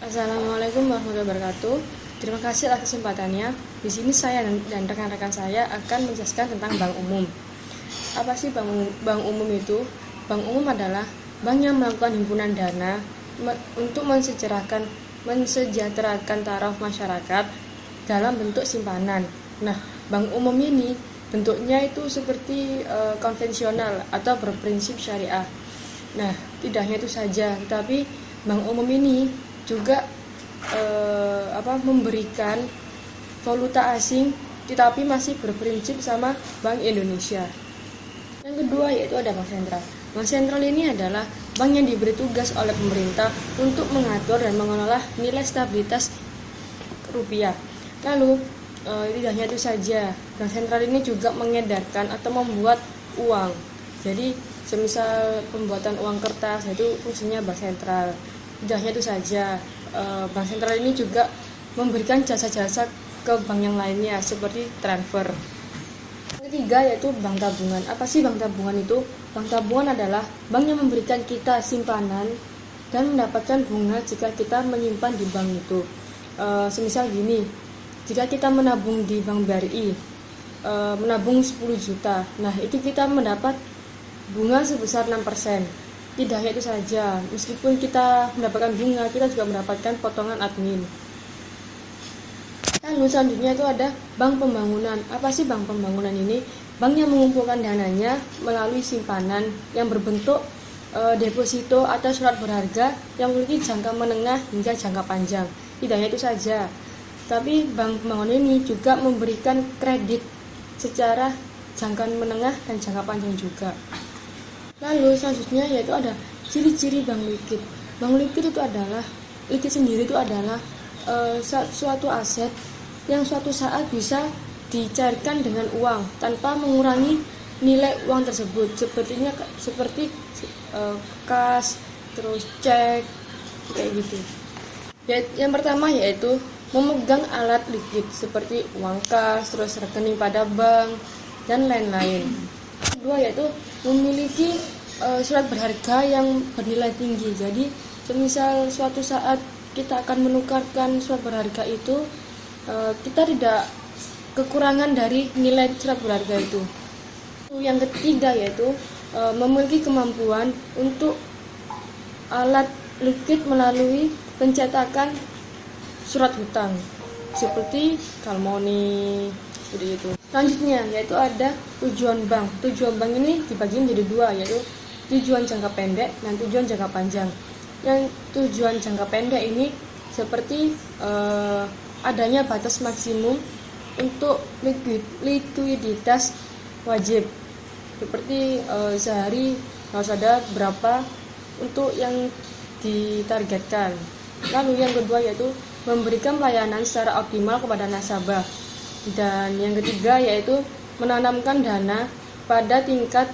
Assalamualaikum warahmatullahi wabarakatuh. Terima kasih atas kesempatannya. Di sini saya dan rekan-rekan saya akan menjelaskan tentang bank umum. Apa sih bank umum itu? Bank umum adalah bank yang melakukan himpunan dana untuk mensejahterakan taraf masyarakat dalam bentuk simpanan. Nah, bank umum ini bentuknya itu seperti konvensional atau berprinsip syariah. Nah, tidak hanya itu saja, tetapi bank umum ini juga memberikan valuta asing, tetapi masih berprinsip sama Bank Indonesia. Yang kedua yaitu ada bank sentral. Bank sentral ini adalah bank yang diberi tugas oleh pemerintah untuk mengatur dan mengelola nilai stabilitas rupiah. Lalu tidak hanya itu saja, bank sentral ini juga mengedarkan atau membuat uang. Jadi semisal pembuatan uang kertas, itu fungsinya bank sentral. Tidak hanya itu saja, bank sentral ini juga memberikan jasa-jasa ke bank yang lainnya seperti transfer. Yang ketiga yaitu bank tabungan. Apa sih bank tabungan itu? Bank tabungan adalah bank yang memberikan kita simpanan dan mendapatkan bunga jika kita menyimpan di bank itu. Semisal gini, jika kita menabung di Bank BRI, menabung 10 juta, nah itu kita mendapat bunga sebesar 6%. Tidak hanya itu saja, meskipun kita mendapatkan bunga, kita juga mendapatkan potongan admin. Lalu selanjutnya itu ada bank pembangunan. Apa sih bank pembangunan ini? Bank yang mengumpulkan dananya melalui simpanan yang berbentuk deposito atau surat berharga yang memiliki jangka menengah hingga jangka panjang. Tidak hanya itu saja, tapi bank pembangunan ini juga memberikan kredit secara jangka menengah dan jangka panjang juga. Lalu selanjutnya yaitu ada ciri-ciri bank liquid. Bank liquid itu adalah, liquid sendiri itu adalah suatu aset yang suatu saat bisa dicairkan dengan uang tanpa mengurangi nilai uang tersebut, seperti kas, terus cek, kayak gitu. Yang pertama yaitu memegang alat liquid seperti uang kas, terus rekening pada bank, dan lain-lain. Kedua yaitu memiliki surat berharga yang bernilai tinggi. Jadi semisal suatu saat kita akan menukarkan surat berharga itu, kita tidak kekurangan dari nilai surat berharga itu. Yang ketiga yaitu memiliki kemampuan untuk alat liquid melalui pencetakan surat hutang seperti Kalmoni, seperti itu. Selanjutnya yaitu ada tujuan bank. Tujuan bank ini dibagi menjadi dua, yaitu tujuan jangka pendek dan tujuan jangka panjang. Yang tujuan jangka pendek ini seperti adanya batas maksimum untuk likuiditas wajib, seperti sehari harus ada berapa untuk yang ditargetkan. Lalu yang kedua yaitu memberikan pelayanan secara optimal kepada nasabah. Dan yang ketiga yaitu menanamkan dana pada tingkat.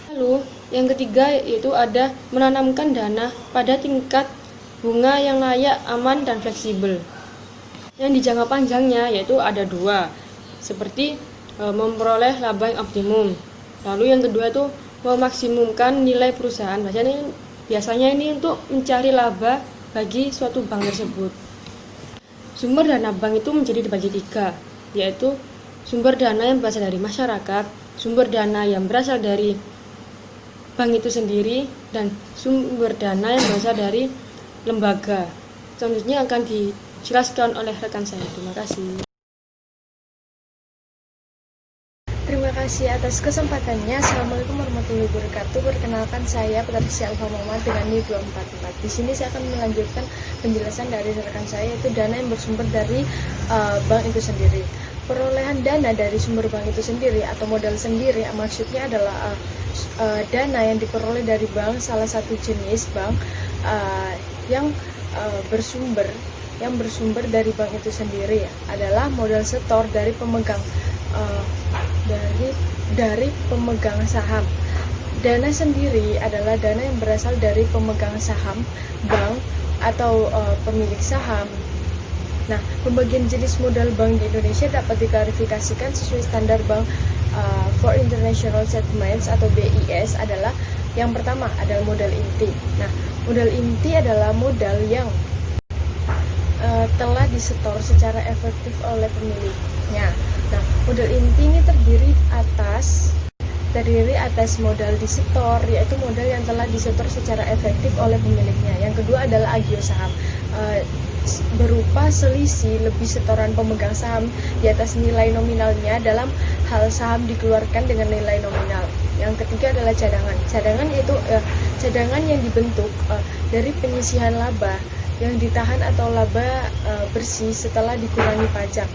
Lalu yang ketiga yaitu ada menanamkan dana pada tingkat bunga yang layak, aman, dan fleksibel. Yang di jangka panjangnya yaitu ada dua, seperti memperoleh laba yang optimum. Lalu yang kedua itu memaksimumkan nilai perusahaan. Biasanya ini untuk mencari laba bagi suatu bank tersebut. Sumber dana bank itu menjadi dibagi tiga, yaitu sumber dana yang berasal dari masyarakat, sumber dana yang berasal dari bank itu sendiri, dan sumber dana yang berasal dari lembaga. Selanjutnya akan dijelaskan oleh rekan saya. Terima kasih. Terima kasih atas kesempatannya. Assalamualaikum warahmatullahi wabarakatuh. Perkenalkan saya Patricia Alfa Muhammad dengan NIM 244. Di sini saya akan melanjutkan penjelasan dari rekan saya, yaitu dana yang bersumber dari bank itu sendiri. Perolehan dana dari sumber bank itu sendiri atau modal sendiri, maksudnya adalah dana yang diperoleh dari bank, salah satu jenis bank yang bersumber dari bank itu sendiri adalah modal setor dari pemegang dari pemegang saham. Dana sendiri adalah dana yang berasal dari pemegang saham bank atau pemilik saham. Nah, pembagian jenis modal bank di Indonesia dapat diklarifikasikan sesuai standar Bank for International Settlements atau BIS adalah yang pertama adalah modal inti. Nah, Modal inti adalah modal yang telah disetor secara efektif oleh pemiliknya. Nah, modal inti ini terdiri atas modal disetor, yaitu modal yang telah disetor secara efektif oleh pemiliknya. Yang kedua adalah agio saham, berupa selisih lebih setoran pemegang saham di atas nilai nominalnya dalam hal saham dikeluarkan dengan nilai nominal. Yang ketiga adalah cadangan. Cadangan yaitu cadangan yang dibentuk dari penyisihan laba yang ditahan atau laba bersih setelah dikurangi pajak.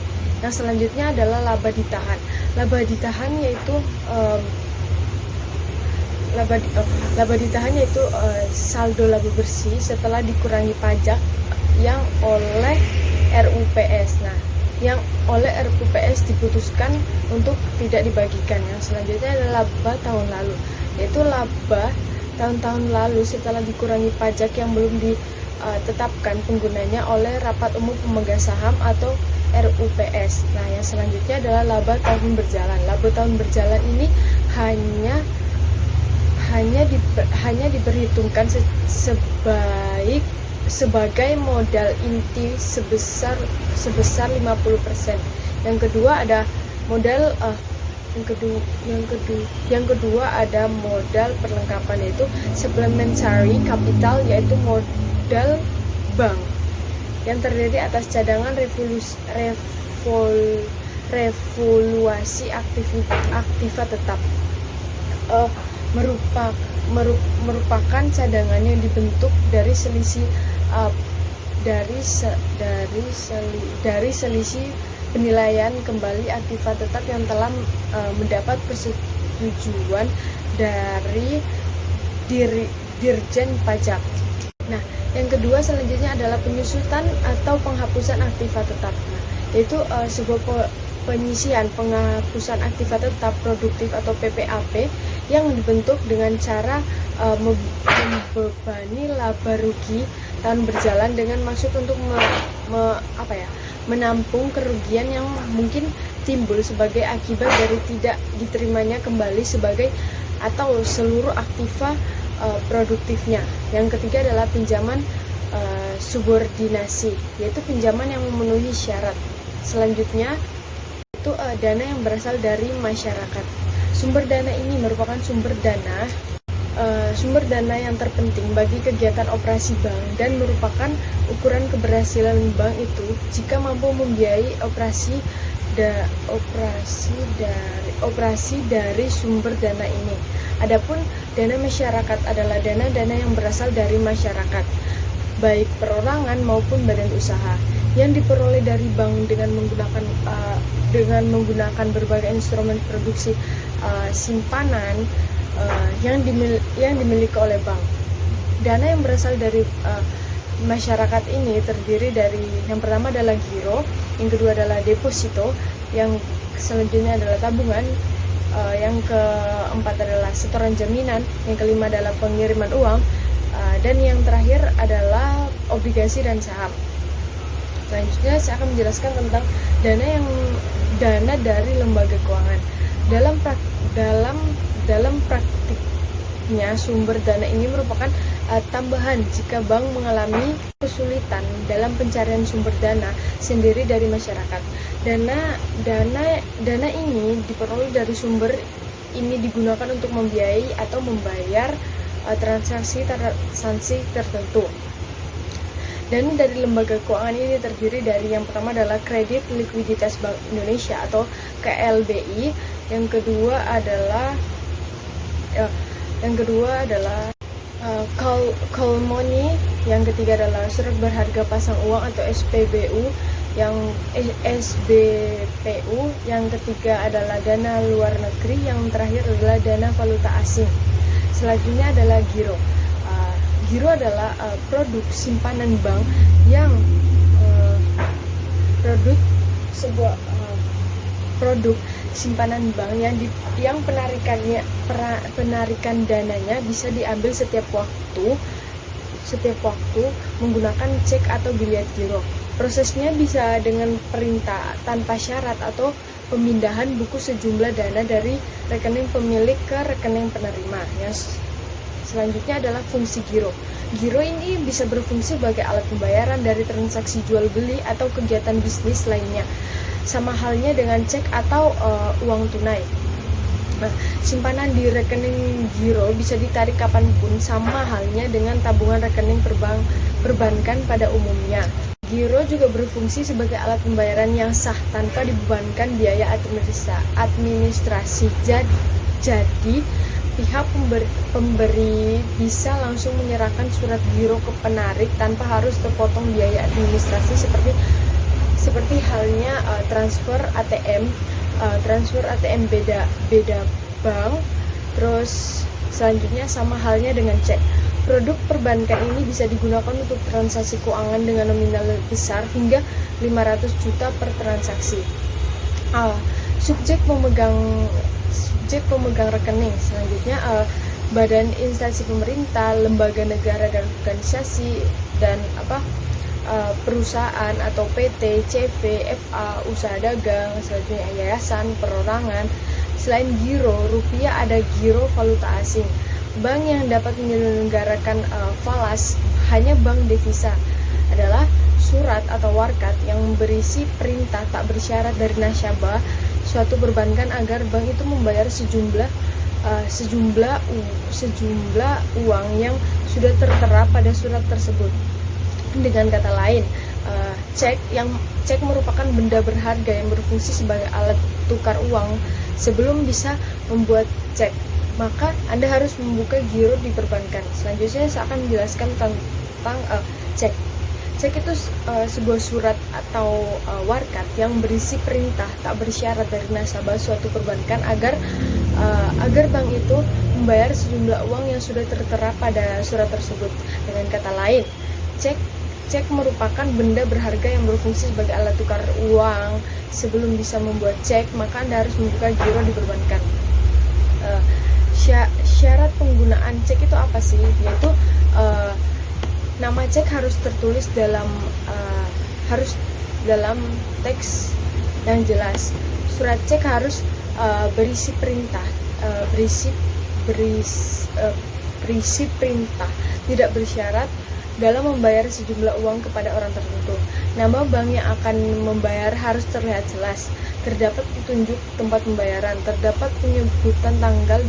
Yang selanjutnya adalah laba ditahan. Laba ditahan yaitu saldo laba bersih setelah dikurangi pajak yang oleh RUPS. Nah, yang oleh RUPS diputuskan untuk tidak dibagikan. Yang selanjutnya adalah laba tahun lalu, yaitu laba tahun-tahun lalu setelah dikurangi pajak yang belum ditetapkan penggunanya oleh Rapat Umum Pemegang Saham atau RUPS. Nah, yang selanjutnya adalah laba tahun berjalan. Laba tahun berjalan ini hanya diperhitungkan sebagai modal inti sebesar 50%. Yang kedua ada modal ada modal perlengkapan, yaitu supplementary capital, yaitu modal bank yang terdiri atas cadangan revaluasi aktiva tetap, merupakan cadangan yang dibentuk dari selisih penilaian kembali aktiva tetap yang telah mendapat persetujuan dari Dirjen Pajak. Nah, yang kedua selanjutnya adalah penyusutan atau penghapusan aktiva tetap. Nah, yaitu sebuah penyisihan penghapusan aktiva tetap produktif atau PPAP yang dibentuk dengan cara membebani laba rugi tahun berjalan dengan maksud untuk menampung kerugian yang mungkin timbul sebagai akibat dari tidak diterimanya kembali sebagai atau seluruh aktiva produktifnya. Yang ketiga adalah pinjaman subordinasi, yaitu pinjaman yang memenuhi syarat. Selanjutnya itu dana yang berasal dari masyarakat. Sumber dana ini merupakan sumber dana yang terpenting bagi kegiatan operasi bank dan merupakan ukuran keberhasilan bank itu jika mampu membiayai operasi dari sumber dana ini. Adapun dana masyarakat adalah dana-dana yang berasal dari masyarakat, baik perorangan maupun badan usaha, yang diperoleh dari bank dengan menggunakan berbagai instrumen produksi simpanan yang dimiliki oleh bank. Dana yang berasal dari masyarakat ini terdiri dari, yang pertama adalah giro, yang kedua adalah deposito, yang selanjutnya adalah tabungan, yang keempat adalah setoran jaminan, yang kelima adalah pengiriman uang, dan yang terakhir adalah obligasi dan saham. Selanjutnya saya akan menjelaskan tentang dana dari lembaga keuangan. Dalam praktiknya, sumber dana ini merupakan tambahan jika bank mengalami kesulitan dalam pencarian sumber dana sendiri dari masyarakat. Dana ini diperoleh dari sumber ini digunakan untuk membiayai atau membayar transaksi tertentu. Dan dari lembaga keuangan ini terdiri dari, yang pertama adalah Kredit Likuiditas Bank Indonesia atau KLBI, yang kedua adalah call money, yang ketiga adalah surat berharga pasang uang atau SPBU, yang yang ketiga adalah dana luar negeri, yang terakhir adalah dana valuta asing. Selanjutnya adalah giro. Giro adalah produk simpanan bank yang produk simpanan bank yang penarikan dananya bisa diambil setiap waktu menggunakan cek atau biliet giro. Prosesnya bisa dengan perintah tanpa syarat atau pemindahan buku sejumlah dana dari rekening pemilik ke rekening penerima. Selanjutnya adalah fungsi giro. Giro ini bisa berfungsi sebagai alat pembayaran dari transaksi jual beli atau kegiatan bisnis lainnya, sama halnya dengan cek atau uang tunai. Nah, simpanan di rekening giro bisa ditarik kapanpun, sama halnya dengan tabungan rekening perbankan pada umumnya. Giro juga berfungsi sebagai alat pembayaran yang sah tanpa dibebankan biaya administrasi. Jadi, pihak pemberi bisa langsung menyerahkan surat giro ke penarik tanpa harus terpotong biaya administrasi seperti halnya transfer ATM beda bank. Terus selanjutnya sama halnya dengan cek. Produk perbankan ini bisa digunakan untuk transaksi keuangan dengan nominal besar hingga 500 juta per transaksi. Subjek pemegang rekening selanjutnya badan instansi pemerintah, lembaga negara dan organisasi, dan perusahaan atau PT, CV, FA, usaha dagang, selanjutnya yayasan, perorangan. Selain giro rupiah, ada giro valuta asing. Bank yang dapat menyelenggarakan falas hanya bank devisa adalah surat atau warkat yang berisi perintah tak bersyarat dari nasabah suatu perbankan agar bank itu membayar sejumlah uang yang sudah tertera pada surat tersebut. Dengan kata lain, cek merupakan benda berharga yang berfungsi sebagai alat tukar uang. Sebelum bisa membuat cek, maka Anda harus membuka giro di perbankan. Selanjutnya saya akan menjelaskan tentang cek. Cek itu sebuah surat atau warkat yang berisi perintah tak bersyarat dari nasabah suatu perbankan agar bank itu membayar sejumlah uang yang sudah tertera pada surat tersebut. Dengan kata lain, cek merupakan benda berharga yang berfungsi sebagai alat tukar uang. Sebelum bisa membuat cek, maka Anda harus membuka giro di perbankan. Syarat penggunaan cek itu apa sih? Yaitu nama cek harus tertulis dalam teks yang jelas. Surat cek harus berisi perintah, berisi perintah tidak bersyarat dalam membayar sejumlah uang kepada orang tertentu. Nama bank yang akan membayar harus terlihat jelas. Terdapat petunjuk tempat pembayaran, terdapat penyebutan tanggal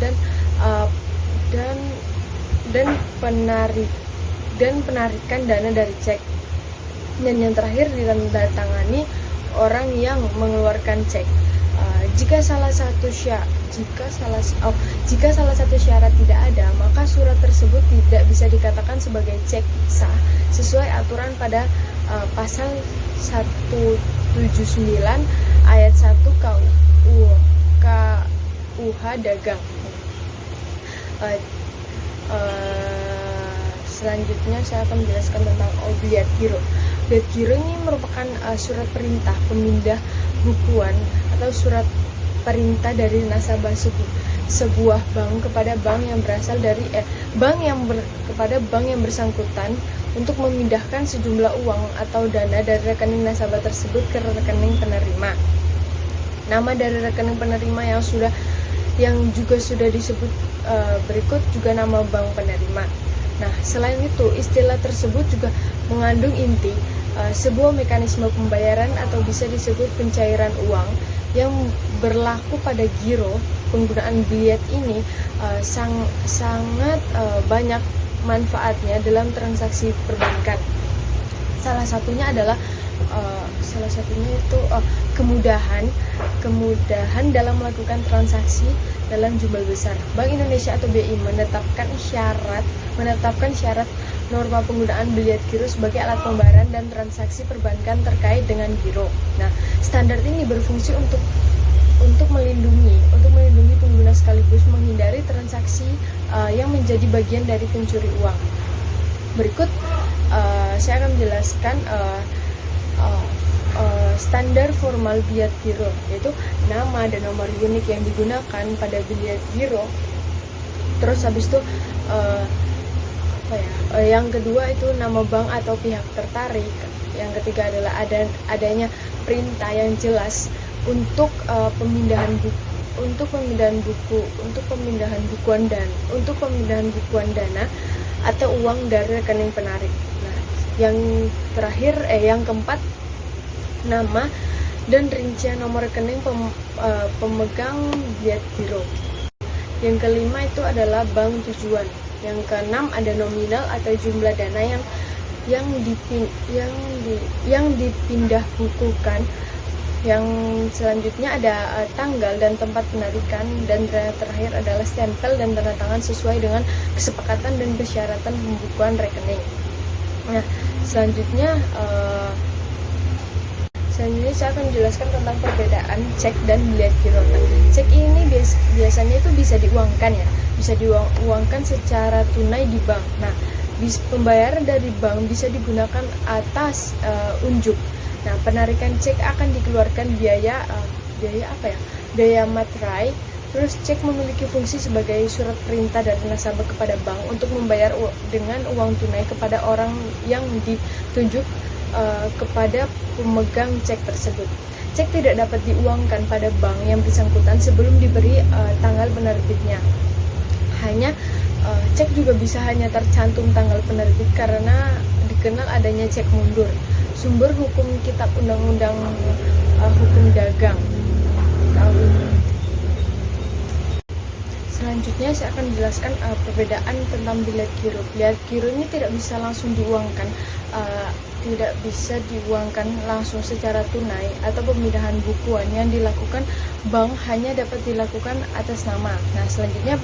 dan penarikan dana dari cek. Dan yang terakhir, ditandatangani orang yang mengeluarkan cek. Jika salah satu syarat tidak ada, maka surat tersebut tidak bisa dikatakan sebagai cek sah sesuai aturan pada pasal 179 ayat 1 KUH Dagang. Selanjutnya saya akan menjelaskan tentang obliat giro. Obliat giro ini merupakan surat perintah pemindah bukuan atau surat perintah dari nasabah sebuah bank kepada bank yang berasal dari kepada bank yang bersangkutan untuk memindahkan sejumlah uang atau dana dari rekening nasabah tersebut ke rekening penerima. Nama dari rekening penerima yang juga sudah disebut berikut juga nama bank penerima. Nah, selain itu, istilah tersebut juga mengandung inti sebuah mekanisme pembayaran atau bisa disebut pencairan uang yang berlaku pada giro. Penggunaan biliet ini sangat banyak manfaatnya dalam transaksi perbankan. Salah satunya itu kemudahan dalam melakukan transaksi dalam jumlah besar. Bank Indonesia atau BI menetapkan syarat norma penggunaan biliet giro sebagai alat pembayaran dan transaksi perbankan terkait dengan giro. Nah, standar ini berfungsi untuk melindungi pengguna sekaligus menghindari transaksi yang menjadi bagian dari pencuri uang. Berikut saya akan menjelaskan standar formal biliet giro, yaitu nama dan nomor unik yang digunakan pada biliet giro. Terus habis itu yang kedua itu nama bank atau pihak tertarik. Yang ketiga adalah adanya perintah yang jelas untuk pemindahan bukuan dana. atau uang dari rekening penarik. Nah, yang terakhir yang keempat, nama dan rincian nomor rekening pemegang bilet giro. Yang kelima itu adalah bank tujuan. Yang keenam ada nominal atau jumlah dana yang dipindah bukukan. Yang selanjutnya ada tanggal dan tempat penarikan, dan terakhir adalah stempel dan tanda tangan sesuai dengan kesepakatan dan persyaratan pembukuan rekening. Nah, selanjutnya saya akan menjelaskan tentang perbedaan cek dan bilet giro. Nah, cek ini biasanya itu bisa diuangkan ya, bisa diuangkan secara tunai di bank. Nah, pembayaran dari bank bisa digunakan atas unjuk. Nah, penarikan cek akan dikeluarkan biaya materai. Terus cek memiliki fungsi sebagai surat perintah dari nasabah kepada bank untuk membayar dengan uang tunai kepada orang yang ditunjuk kepada pemegang cek tersebut. Cek tidak dapat diuangkan pada bank yang bersangkutan sebelum diberi tanggal penerbitnya. Hanya cek juga bisa hanya tercantum tanggal penerbit karena dikenal adanya cek mundur. Sumber hukum Kitab Undang-Undang Hukum Dagang. Selanjutnya saya akan menjelaskan perbedaan tentang bilet giro. Bilet giro ini tidak bisa langsung diuangkan, tidak bisa diuangkan langsung secara tunai atau pemindahan bukuan. Yang dilakukan bank hanya dapat dilakukan atas nama. Nah, selanjutnya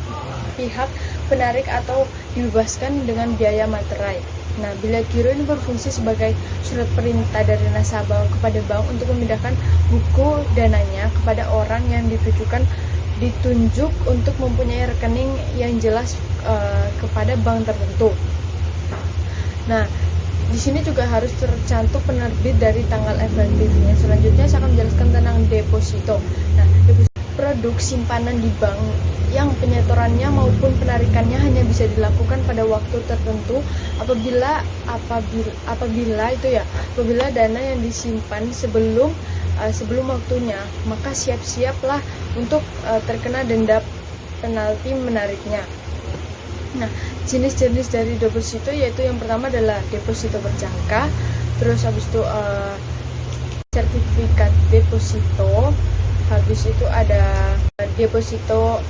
pihak penarik atau dibebaskan dengan biaya materai. Nah, bilet giro ini berfungsi sebagai surat perintah dari nasabah kepada bank untuk memindahkan buku dananya kepada orang yang ditunjuk untuk mempunyai rekening yang jelas kepada bank tertentu. Nah, di sini juga harus tercantum penerbit dari tanggal efektifnya. Selanjutnya saya akan menjelaskan tentang deposito. Nah, produk simpanan di bank yang penyetorannya maupun penarikannya hanya bisa dilakukan pada waktu tertentu apabila dana yang disimpan sebelum waktunya, maka siap-siaplah untuk terkena denda penalti menariknya. Nah, jenis-jenis dari deposito yaitu yang pertama adalah deposito berjangka, terus habis itu sertifikat deposito, habis itu ada deposito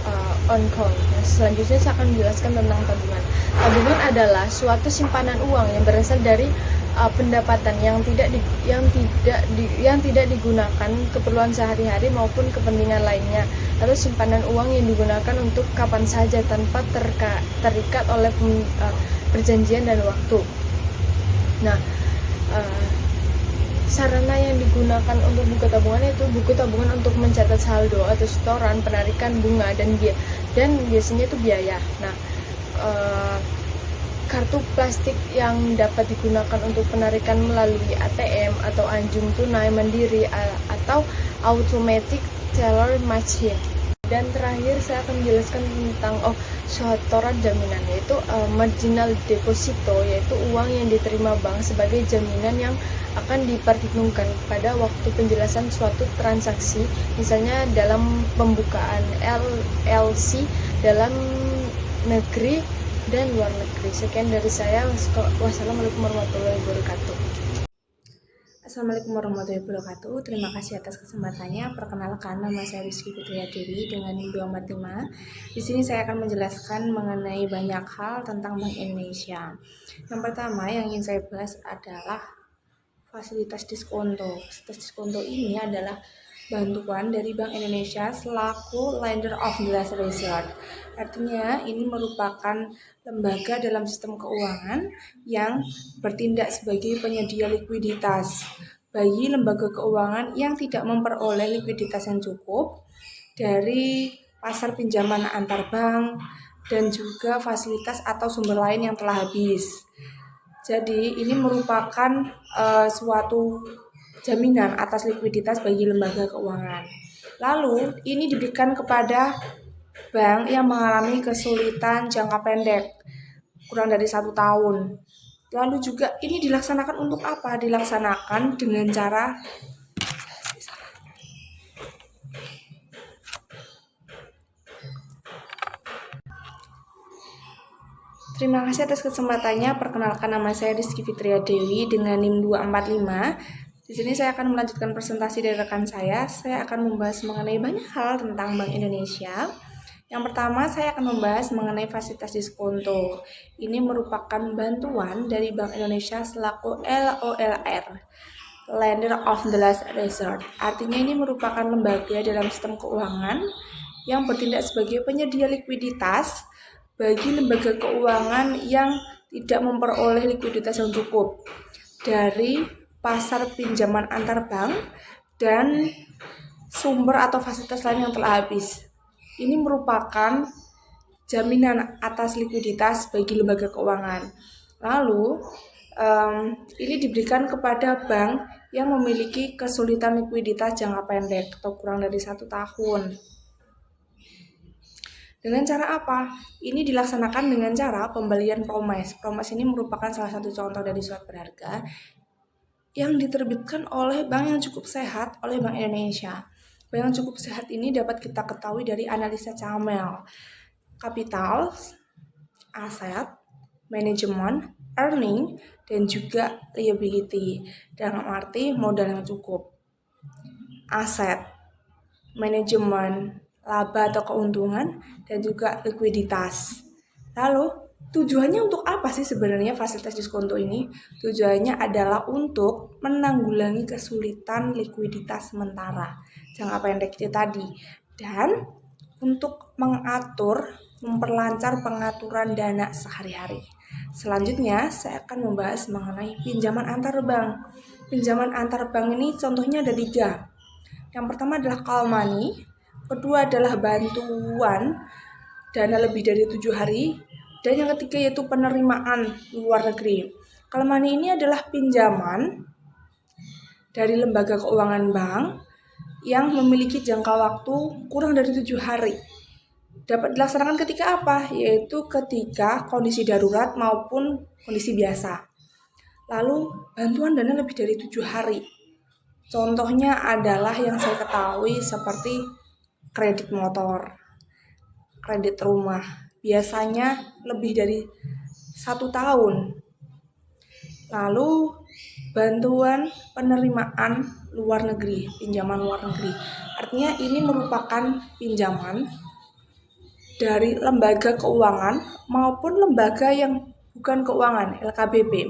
on call. Nah, selanjutnya saya akan menjelaskan tentang tabungan. Tabungan adalah suatu simpanan uang yang berasal dari pendapatan yang tidak digunakan keperluan sehari-hari maupun kepentingan lainnya, atau simpanan uang yang digunakan untuk kapan saja tanpa terikat oleh perjanjian dan waktu. Nah, sarana yang digunakan untuk buku tabungan itu buku tabungan untuk mencatat saldo atau setoran, penarikan bunga dan biasanya itu biaya. Nah, kartu plastik yang dapat digunakan untuk penarikan melalui ATM atau anjung tunai mandiri atau automatic teller machine. Dan terakhir saya akan menjelaskan tentang setoran jaminan, yaitu marginal deposito, yaitu uang yang diterima bank sebagai jaminan yang akan diperhitungkan pada waktu penjelasan suatu transaksi, misalnya dalam pembukaan LLC dalam negeri dan luar negeri. Sekian dari saya. Wassalamualaikum warahmatullahi wabarakatuh. Assalamualaikum warahmatullahi wabarakatuh. Terima kasih atas kesempatannya. Perkenalkan, nama saya Rizky Fitria Dewi dengan NIM 245. Di sini saya akan menjelaskan mengenai banyak hal tentang Bank Indonesia. Yang pertama yang ingin saya bahas adalah fasilitas diskonto. Fasilitas diskonto ini adalah bantuan dari Bank Indonesia selaku lender of last resort. Artinya ini merupakan lembaga dalam sistem keuangan yang bertindak sebagai penyedia likuiditas bagi lembaga keuangan yang tidak memperoleh likuiditas yang cukup dari pasar pinjaman antar bank dan juga fasilitas atau sumber lain yang telah habis. Jadi ini merupakan suatu jaminan atas likuiditas bagi lembaga keuangan. Lalu ini diberikan kepada bank yang mengalami kesulitan jangka pendek kurang dari 1 tahun. Lalu juga ini dilaksanakan untuk apa? Dilaksanakan dengan cara Terima kasih atas kesempatannya. Perkenalkan, nama saya Rizky Fitria Dewi dengan NIM 245. Di sini saya akan melanjutkan presentasi dari rekan saya. Saya akan membahas mengenai banyak hal tentang Bank Indonesia. Yang pertama, saya akan membahas mengenai fasilitas diskonto. Ini merupakan bantuan dari Bank Indonesia selaku LOLR, Lender of the Last Resort. Artinya ini merupakan lembaga dalam sistem keuangan yang bertindak sebagai penyedia likuiditas bagi lembaga keuangan yang tidak memperoleh likuiditas yang cukup dari pasar pinjaman antar bank dan sumber atau fasilitas lain yang telah habis. Ini merupakan jaminan atas likuiditas bagi lembaga keuangan. Lalu, ini diberikan kepada bank yang memiliki kesulitan likuiditas jangka pendek atau kurang dari 1 tahun. Dengan cara apa? Ini dilaksanakan dengan cara pembelian promes. Promes ini merupakan salah satu contoh dari surat berharga yang diterbitkan oleh bank yang cukup sehat, oleh Bank Indonesia. Bank yang cukup sehat ini dapat kita ketahui dari analisa Camel, kapital, aset, manajemen, earning, dan juga liability. Dalam arti modal yang cukup, aset, manajemen, laba atau keuntungan, dan juga likuiditas. Lalu, tujuannya untuk apa sih sebenarnya fasilitas diskonto ini? Tujuannya adalah untuk menanggulangi kesulitan likuiditas sementara jangka pendek itu tadi, dan untuk memperlancar pengaturan dana sehari-hari. Selanjutnya, saya akan membahas mengenai pinjaman antar bank. Pinjaman antar bank ini contohnya ada 3. Yang pertama adalah call money, kedua adalah bantuan dana lebih dari 7 hari, dan yang ketiga yaitu penerimaan luar negeri. Call money ini adalah pinjaman dari lembaga keuangan bank yang memiliki jangka waktu kurang dari 7 hari. Dapat dilaksanakan ketika apa? Yaitu ketika kondisi darurat maupun kondisi biasa. Lalu bantuan dana lebih dari 7 hari. Contohnya adalah yang saya ketahui seperti kredit motor, kredit rumah, biasanya lebih dari 1 tahun. Lalu bantuan penerimaan luar negeri, pinjaman luar negeri. Artinya ini merupakan pinjaman dari lembaga keuangan maupun lembaga yang bukan keuangan, LKBB.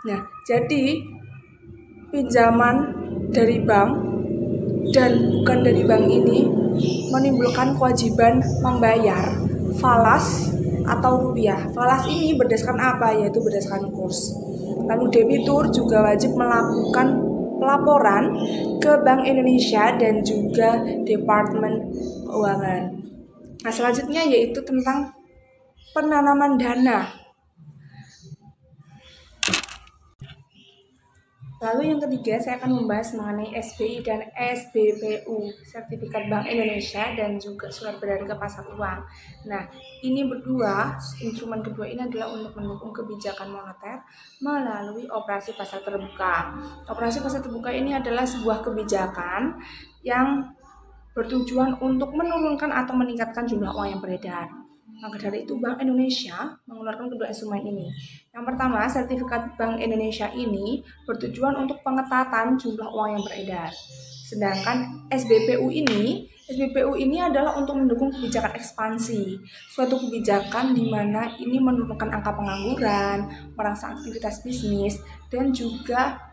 Nah, jadi pinjaman dari bank dan bukan dari bank ini menimbulkan kewajiban membayar falas atau rupiah. Falas ini berdasarkan apa? Yaitu berdasarkan kurs. Lalu debitur juga wajib melakukan pelaporan ke Bank Indonesia dan juga Departemen Keuangan. Nah, selanjutnya yaitu tentang penanaman dana. Lalu yang ketiga, saya akan membahas mengenai SBI dan SBPU, Sertifikat Bank Indonesia dan juga surat berharga pasar uang. Nah, ini berdua, instrumen kedua ini adalah untuk mendukung kebijakan moneter melalui operasi pasar terbuka. Operasi pasar terbuka ini adalah sebuah kebijakan yang bertujuan untuk menurunkan atau meningkatkan jumlah uang yang beredar. Maka dari itu Bank Indonesia mengeluarkan kedua instrumen ini. Yang pertama, sertifikat Bank Indonesia ini bertujuan untuk pengetatan jumlah uang yang beredar. Sedangkan SBPU ini adalah untuk mendukung kebijakan ekspansi, suatu kebijakan di mana ini menurunkan angka pengangguran, merangsang aktivitas bisnis, dan juga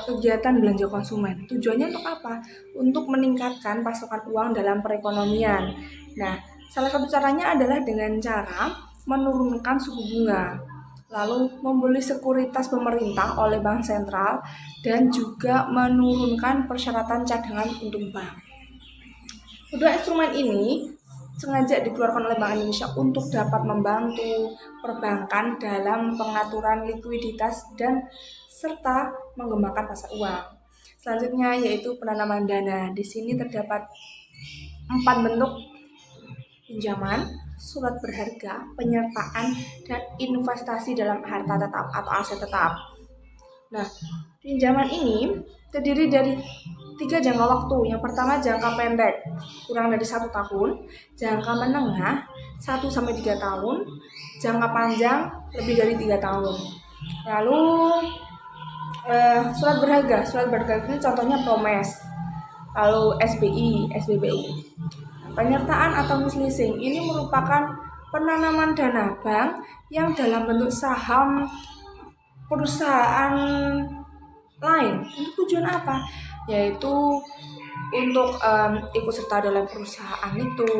kegiatan belanja konsumen. Tujuannya untuk apa? Untuk meningkatkan pasokan uang dalam perekonomian. Nah, salah satu caranya adalah dengan cara menurunkan suku bunga, lalu membeli sekuritas pemerintah oleh Bank Sentral, dan juga menurunkan persyaratan cadangan untuk bank. Kedua instrumen ini sengaja dikeluarkan oleh Bank Indonesia untuk dapat membantu perbankan dalam pengaturan likuiditas dan serta mengembangkan pasar uang. Selanjutnya yaitu penanaman dana. Di sini terdapat 4 bentuk: pinjaman, surat berharga, penyertaan, dan investasi dalam harta tetap atau aset tetap. Nah, pinjaman ini terdiri dari 3 jangka waktu. Yang pertama jangka pendek, kurang dari 1 tahun, jangka menengah 1 sampai 3 tahun, jangka panjang lebih dari 3 tahun. Lalu surat berharga ini contohnya Promes, lalu SBI, SBBU. Penyertaan atau misleasing ini merupakan penanaman dana bank yang dalam bentuk saham perusahaan lain. Untuk tujuan apa? Yaitu untuk ikut serta dalam perusahaan itu,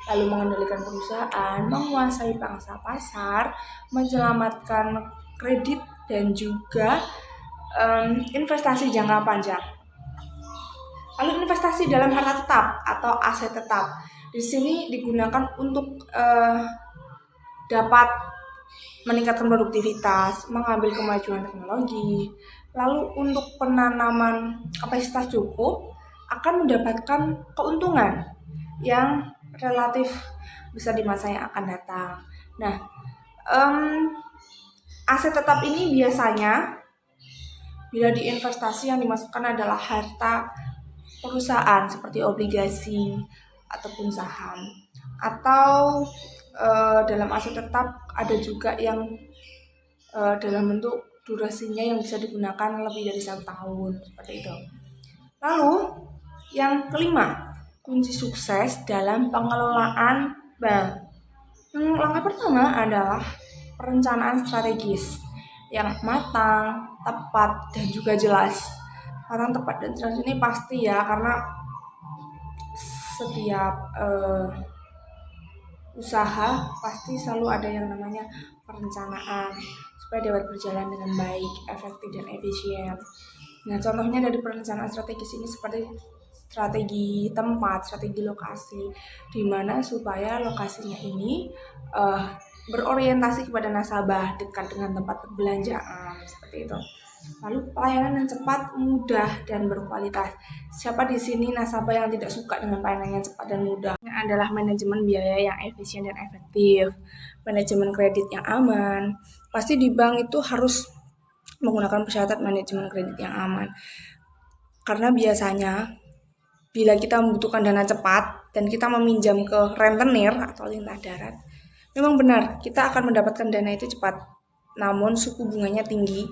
lalu mengendalikan perusahaan, menguasai pangsa pasar, menyelamatkan kredit, dan juga investasi jangka panjang. Lalu investasi dalam harta tetap atau aset tetap. Di sini digunakan untuk dapat meningkatkan produktivitas, mengambil kemajuan teknologi. Lalu untuk penanaman kapasitas cukup akan mendapatkan keuntungan yang relatif bisa di masa yang akan datang. Nah, aset tetap ini biasanya bila diinvestasi yang dimasukkan adalah harta perusahaan seperti obligasi ataupun saham. Atau dalam aset tetap ada juga yang dalam bentuk durasinya yang bisa digunakan lebih dari 1 tahun seperti itu. Lalu yang kelima, kunci sukses dalam pengelolaan bank. Yang langkah pertama adalah perencanaan strategis yang matang, tepat, dan juga jelas. Matang, tepat, dan jelas ini pasti ya, karena setiap usaha pasti selalu ada yang namanya perencanaan supaya dapat berjalan dengan baik, efektif, dan efisien. Nah, contohnya dari perencanaan strategis ini seperti strategi tempat, strategi lokasi, di mana supaya lokasinya ini berorientasi kepada nasabah, dekat dengan tempat perbelanjaan, seperti itu. Lalu pelayanan yang cepat, mudah, dan berkualitas. Siapa di sini nasabah yang tidak suka dengan pelayanan yang cepat dan mudah? Yang adalah manajemen biaya yang efisien dan efektif, manajemen kredit yang aman. Pasti di bank itu harus menggunakan persyaratan manajemen kredit yang aman. Karena biasanya bila kita membutuhkan dana cepat dan kita meminjam ke rentenir atau lintah darat, memang benar kita akan mendapatkan dana itu cepat, namun suku bunganya tinggi.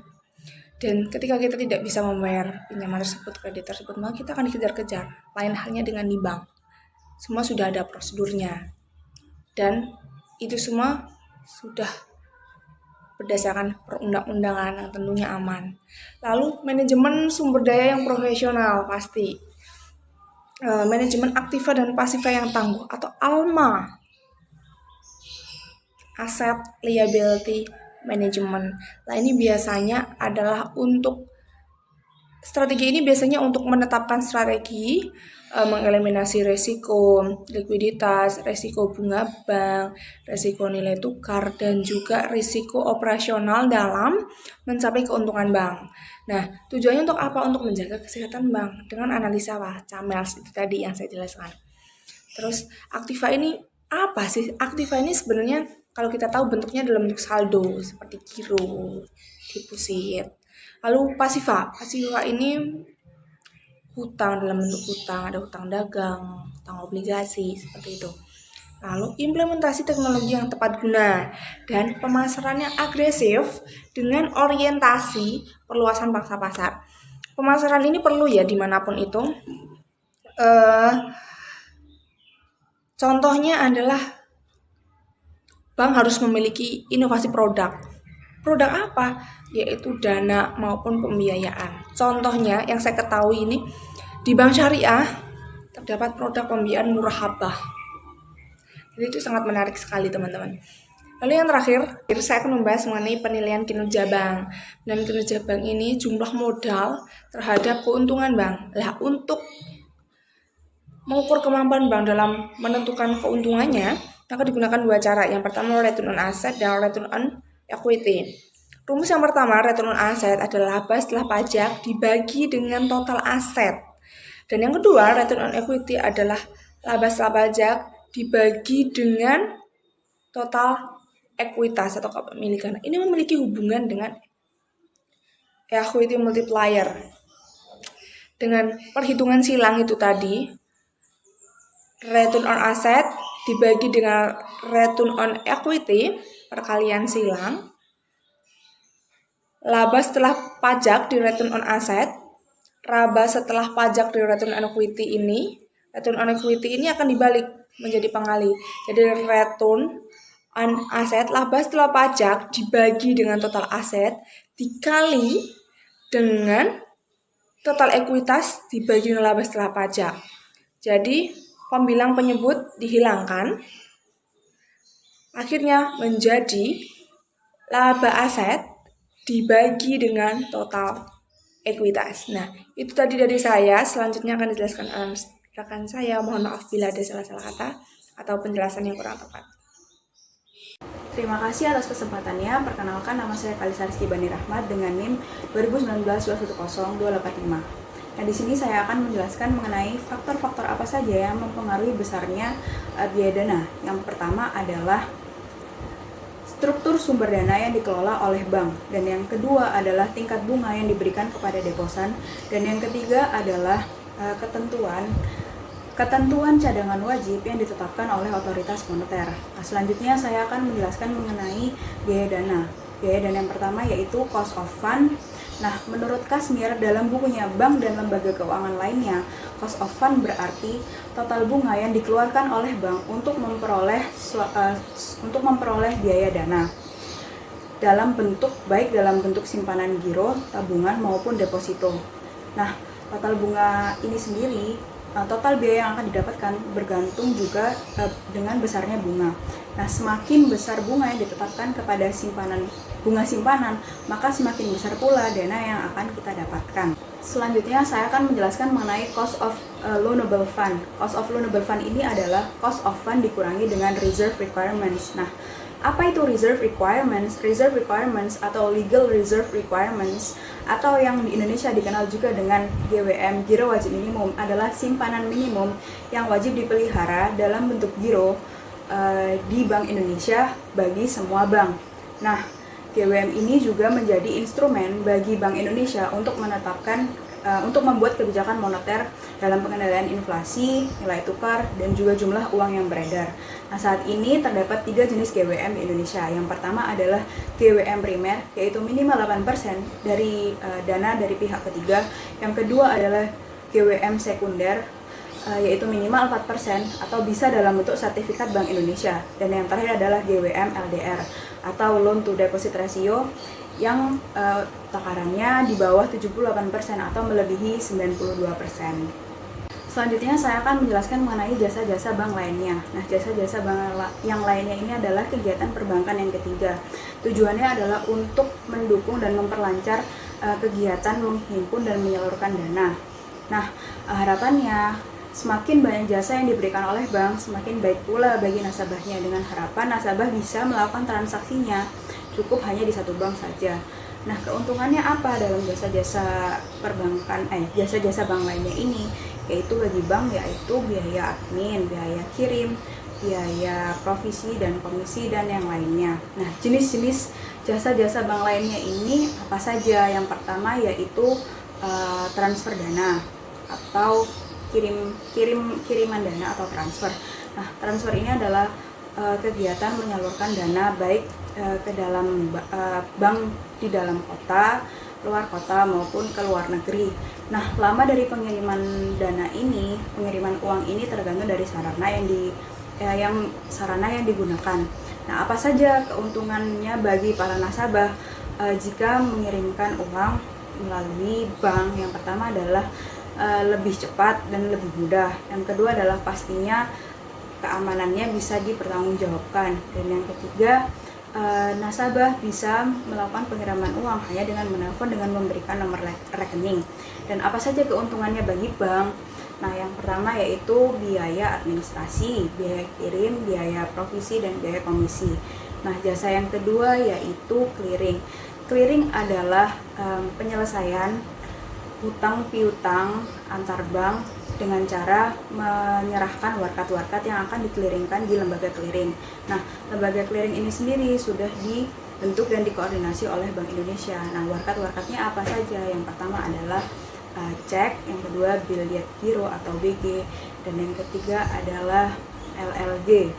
Dan ketika kita tidak bisa membayar pinjaman tersebut, kredit tersebut, maka kita akan dikejar-kejar. Lain halnya dengan di bank. Semua sudah ada prosedurnya. Dan itu semua sudah berdasarkan perundang-undangan yang tentunya aman. Lalu manajemen sumber daya yang profesional pasti. Manajemen aktiva dan pasiva yang tangguh atau ALMA. Asset Liability Management. Nah, ini biasanya adalah untuk strategi ini biasanya untuk menetapkan strategi, mengeliminasi resiko likuiditas, resiko bunga bank, resiko nilai tukar, dan juga risiko operasional dalam mencapai keuntungan bank. Nah, tujuannya untuk apa? Untuk menjaga kesehatan bank dengan analisa CAMELS itu tadi yang saya jelaskan. Terus aktiva ini apa sih? Aktiva ini sebenarnya kalau kita tahu bentuknya dalam bentuk saldo seperti giro, deposit. Lalu pasiva ini hutang dalam bentuk hutang, ada hutang dagang, hutang obligasi seperti itu. Lalu implementasi teknologi yang tepat guna dan pemasaran yang agresif dengan orientasi perluasan pangsa pasar. Pemasaran ini perlu ya dimanapun itu. Contohnya adalah bank harus memiliki inovasi produk. Produk apa? Yaitu dana maupun pembiayaan. Contohnya yang saya ketahui ini di bank syariah terdapat produk pembiayaan murahabah. Jadi itu sangat menarik sekali teman-teman. Lalu yang terakhir, saya akan membahas mengenai penilaian kinerja bank. Dan kinerja bank ini jumlah modal terhadap keuntungan bank. Lah, untuk mengukur kemampuan bank dalam menentukan keuntungannya, maka digunakan 2 cara. Yang pertama return on asset dan return on equity. Rumus yang pertama, return on asset adalah laba setelah pajak dibagi dengan total aset. Dan yang kedua, return on equity adalah laba setelah pajak dibagi dengan total ekuitas atau kepemilikan. Ini memiliki hubungan dengan equity multiplier. Dengan perhitungan silang itu tadi, return on asset dibagi dengan return on equity, perkalian silang, laba setelah pajak di return on asset, laba setelah pajak di return on equity ini akan dibalik menjadi pengali. Jadi return on asset, laba setelah pajak dibagi dengan total aset dikali dengan total ekuitas dibagi dengan laba setelah pajak. Jadi pembilang penyebut dihilangkan, akhirnya menjadi laba aset dibagi dengan total ekuitas. Nah, itu tadi dari saya. Selanjutnya akan dijelaskan oleh rekan saya. Mohon maaf bila ada salah-salah kata atau penjelasan yang kurang tepat. Terima kasih atas kesempatannya. Perkenalkan, nama saya Kalisa Rizky Bani Rahmat dengan NIM 2019-210-285. Nah, di sini saya akan menjelaskan mengenai faktor-faktor apa saja yang mempengaruhi besarnya biaya dana. Yang pertama adalah struktur sumber dana yang dikelola oleh bank, dan yang kedua adalah tingkat bunga yang diberikan kepada deposan, dan yang ketiga adalah ketentuan cadangan wajib yang ditetapkan oleh otoritas moneter. Nah, selanjutnya saya akan menjelaskan mengenai biaya dana. Biaya dana yang pertama yaitu cost of fund. Nah, menurut Kasmir dalam bukunya Bank dan Lembaga Keuangan Lainnya, cost of fund berarti total bunga yang dikeluarkan oleh bank untuk memperoleh biaya dana baik dalam bentuk simpanan giro, tabungan maupun deposito. Nah, total bunga ini sendiri, total biaya yang akan didapatkan bergantung juga dengan besarnya bunga. Nah, semakin besar bunga yang ditetapkan kepada bunga simpanan, maka semakin besar pula dana yang akan kita dapatkan. Selanjutnya saya akan menjelaskan mengenai cost of loanable fund. Cost of loanable fund ini adalah cost of fund dikurangi dengan reserve requirements. Nah, apa itu reserve requirements? Reserve requirements atau legal reserve requirements, atau yang di Indonesia dikenal juga dengan GWM, giro wajib minimum, adalah simpanan minimum yang wajib dipelihara dalam bentuk giro di Bank Indonesia bagi semua bank. Nah, GWM ini juga menjadi instrumen bagi Bank Indonesia untuk membuat kebijakan moneter dalam pengendalian inflasi, nilai tukar, dan juga jumlah uang yang beredar. Nah, saat ini terdapat 3 jenis GWM di Indonesia. Yang pertama adalah GWM primer, yaitu minimal 8% dari dana dari pihak ketiga. Yang kedua adalah GWM sekunder, yaitu minimal 4% atau bisa dalam bentuk sertifikat Bank Indonesia. Dan yang terakhir adalah GWM LDR atau loan to deposit ratio yang takarannya di bawah 78% atau melebihi 92%. Selanjutnya saya akan menjelaskan mengenai jasa-jasa bank lainnya. Nah, jasa-jasa bank yang lainnya ini adalah kegiatan perbankan yang ketiga. Tujuannya adalah untuk mendukung dan memperlancar kegiatan menghimpun dan menyalurkan dana. Nah, harapannya semakin banyak jasa yang diberikan oleh bank, semakin baik pula bagi nasabahnya, dengan harapan nasabah bisa melakukan transaksinya cukup hanya di satu bank saja. Nah, keuntungannya apa dalam jasa-jasa perbankan, jasa-jasa bank lainnya ini? Yaitu bagi bank yaitu biaya admin, biaya kirim, biaya provisi dan komisi, dan yang lainnya. Nah, jenis-jenis jasa-jasa bank lainnya ini apa saja? Yang pertama yaitu transfer dana atau kiriman dana atau transfer. Nah, transfer ini adalah kegiatan menyalurkan dana baik ke dalam bank di dalam kota, luar kota maupun ke luar negeri. Nah, lama dari pengiriman uang ini tergantung dari sarana yang digunakan. Nah, apa saja keuntungannya bagi para nasabah jika mengirimkan uang melalui bank? Yang pertama adalah lebih cepat dan lebih mudah. Yang kedua adalah pastinya keamanannya bisa dipertanggungjawabkan. Dan yang ketiga, nasabah bisa melakukan pengiriman uang hanya dengan menelpon dengan memberikan nomor rekening. Dan apa saja keuntungannya bagi bank? Nah, yang pertama yaitu biaya administrasi, biaya kirim, biaya provisi, dan biaya komisi. Nah, jasa yang kedua yaitu clearing. Clearing adalah penyelesaian hutang piutang antar bank dengan cara menyerahkan warkat-warkat yang akan dikeliringkan di lembaga clearing. Nah, lembaga clearing ini sendiri sudah dibentuk dan dikoordinasi oleh Bank Indonesia. Nah, warkat-warkatnya apa saja? Yang pertama adalah cek, yang kedua bill liat giro atau BG, dan yang ketiga adalah LLG.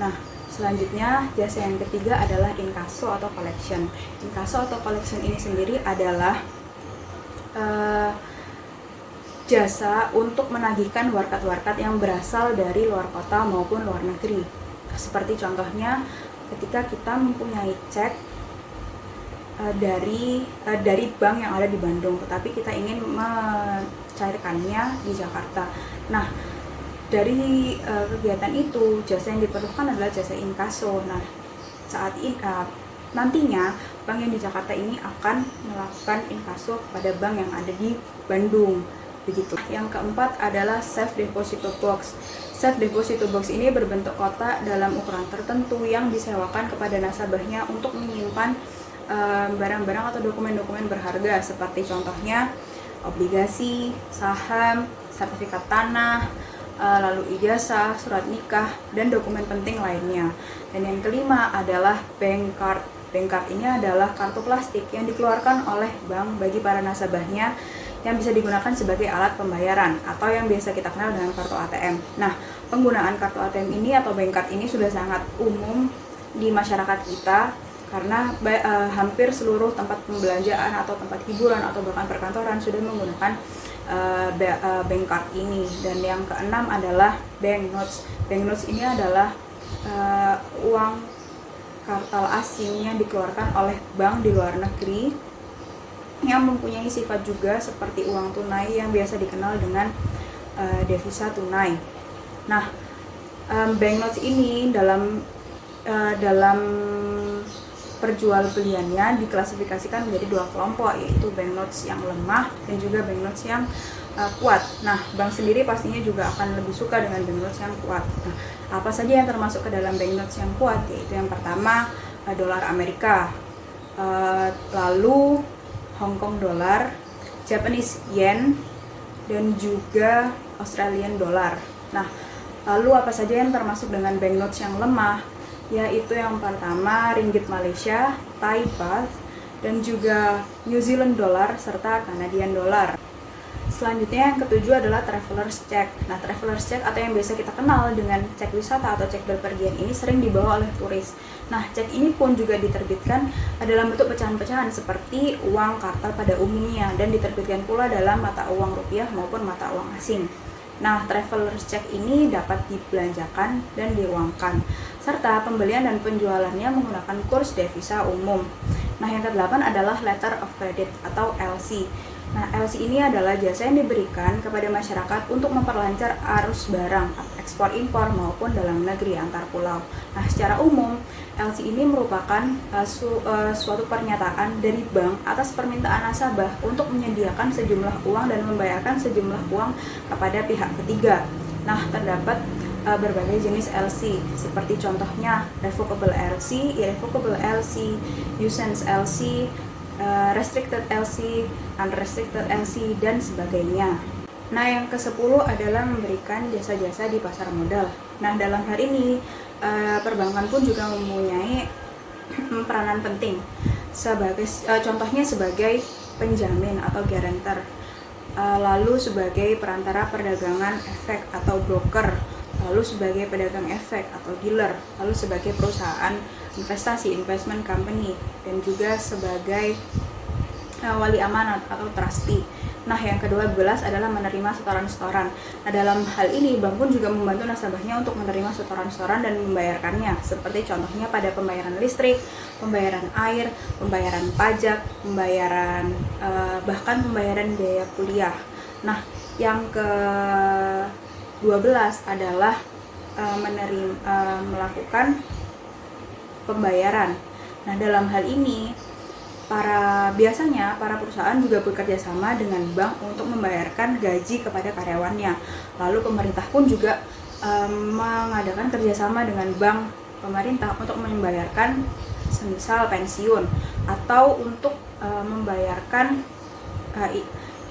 Nah, selanjutnya jasa yang ketiga adalah inkaso atau collection. Inkaso atau collection ini sendiri adalah jasa untuk menagihkan warkat-warkat yang berasal dari luar kota maupun luar negeri. Seperti contohnya ketika kita mempunyai cek dari bank yang ada di Bandung, tetapi kita ingin mencairkannya di Jakarta. Nah, dari kegiatan itu jasa yang diperlukan adalah jasa inkaso. Nah, saat ini nantinya bank yang di Jakarta ini akan melakukan inkaso kepada bank yang ada di Bandung. Begitu. Yang keempat adalah safe deposito box. Safe deposito box ini berbentuk kotak dalam ukuran tertentu yang disewakan kepada nasabahnya untuk menyimpan barang-barang atau dokumen-dokumen berharga, seperti contohnya obligasi, saham, sertifikat tanah, lalu ijazah, surat nikah, dan dokumen penting lainnya. Dan yang kelima adalah bank card. Bank card ini adalah kartu plastik yang dikeluarkan oleh bank bagi para nasabahnya yang bisa digunakan sebagai alat pembayaran atau yang biasa kita kenal dengan kartu ATM. Nah, penggunaan kartu ATM ini atau bank card ini sudah sangat umum di masyarakat kita karena hampir seluruh tempat pembelanjaan atau tempat hiburan atau bahkan perkantoran sudah menggunakan bank card ini. Dan yang keenam adalah bank notes. Bank notes ini adalah uang kartal asing yang dikeluarkan oleh bank di luar negeri yang mempunyai sifat juga seperti uang tunai yang biasa dikenal dengan devisa tunai. Nah, bank notes ini dalam perjualbeliannya diklasifikasikan menjadi dua kelompok, yaitu banknotes yang lemah dan juga banknotes yang kuat. Nah, bank sendiri pastinya juga akan lebih suka dengan banknotes yang kuat. Nah, apa saja yang termasuk ke dalam banknotes yang kuat? Yaitu yang pertama dolar Amerika, lalu Hong Kong dollar, Japanese yen, dan juga Australian dollar. Nah, lalu apa saja yang termasuk dengan banknotes yang lemah? Yaitu yang pertama ringgit Malaysia, Thai baht, dan juga New Zealand dollar serta Canadian dollar. Selanjutnya yang ketujuh adalah traveler's check. Nah, traveler's check atau yang biasa kita kenal dengan cek wisata atau cek bepergian ini sering dibawa oleh turis. Nah, cek ini pun juga diterbitkan dalam bentuk pecahan-pecahan seperti uang kartal pada umumnya dan diterbitkan pula dalam mata uang rupiah maupun mata uang asing. Nah, traveler's check ini dapat dibelanjakan dan diuangkan, serta pembelian dan penjualannya menggunakan kurs devisa umum. Nah, yang kedelapan adalah letter of credit atau LC. Nah, LC ini adalah jasa yang diberikan kepada masyarakat untuk memperlancar arus barang, ekspor impor maupun dalam negeri antar pulau. Nah, secara umum, LC ini merupakan suatu pernyataan dari bank atas permintaan nasabah untuk menyediakan sejumlah uang dan membayarkan sejumlah uang kepada pihak ketiga. Nah, terdapat berbagai jenis LC, seperti contohnya revocable LC, irrevocable LC, usance LC, restricted LC, unrestricted LC, dan sebagainya. Nah, yang ke-10 adalah memberikan jasa-jasa di pasar modal. Nah, dalam hal ini perbankan pun juga mempunyai peranan penting contohnya sebagai penjamin atau guarantor, lalu sebagai perantara perdagangan efek atau broker, lalu sebagai pedagang efek atau dealer, lalu sebagai perusahaan investasi investment company, dan juga sebagai wali amanat atau trustee. Nah, yang ke-12 adalah menerima setoran-setoran. Nah, dalam hal ini bank pun juga membantu nasabahnya untuk menerima setoran-setoran dan membayarkannya, seperti contohnya pada pembayaran listrik, pembayaran air, pembayaran pajak, bahkan pembayaran biaya kuliah. Nah, yang ke-12 adalah melakukan pembayaran. Nah, dalam hal ini biasanya para perusahaan juga bekerja sama dengan bank untuk membayarkan gaji kepada karyawannya. Lalu pemerintah pun juga mengadakan kerjasama dengan bank pemerintah untuk membayarkan semisal pensiun atau untuk membayarkan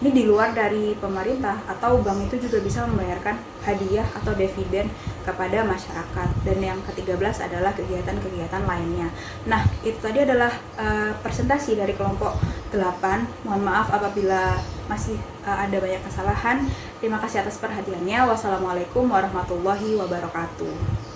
Ini di luar dari pemerintah, atau bank itu juga bisa membayarkan hadiah atau dividen kepada masyarakat. Dan yang ke-13 adalah kegiatan-kegiatan lainnya. Nah, itu tadi adalah presentasi dari kelompok 8. Mohon maaf apabila masih ada banyak kesalahan. Terima kasih atas perhatiannya. Wassalamualaikum warahmatullahi wabarakatuh.